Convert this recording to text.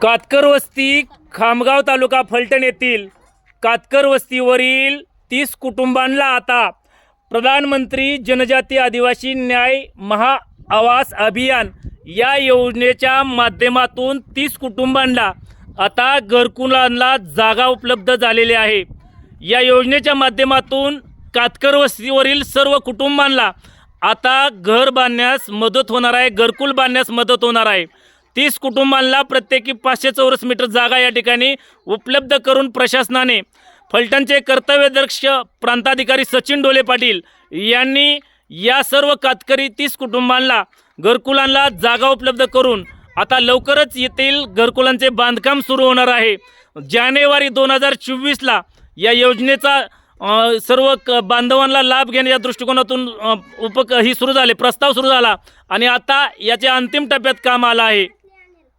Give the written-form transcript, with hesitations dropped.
कातकर वस्ती खामगाव तालुका फलटण येथील कातकर वस्तीवरील 30 कुटुंबांना आता प्रधानमंत्री जनजाती आदिवासी न्याय महाआवास अभियान या योजनेच्या माध्यमातून 30 कुटुंबांना आता घरकुलांना जागा उपलब्ध झालेली आहे। या योजनेच्या माध्यमातून कातकर वस्तीवरील सर्व कुटुंबांना आता घर बांधण्यास मदत होणार आहे, घरकुल बांधण्यास मदत होणार आहे। 30 कुटुंबांना प्रत्येकी 500 चौरस मीटर जागा या ठिकाणी उपलब्ध करून प्रशासनाने फलटणचे कर्तव्यदक्ष प्रांताधिकारी सचिन डोले पाटील यांनी या सर्व कातकरी 30 कुटुंबांना घरकुलांना जागा उपलब्ध करून आता लवकरच येथील घरकुलांचे बांधकाम सुरू होणार आहे। जानेवारी 2024ला या योजनेचा सर्व बांधवांना लाभ घेण्याच्या दृष्टिकोनातून ही सुरू झाले, प्रस्ताव सुरू झाला आणि आता याच्या अंतिम टप्प्यात काम आलं आहे।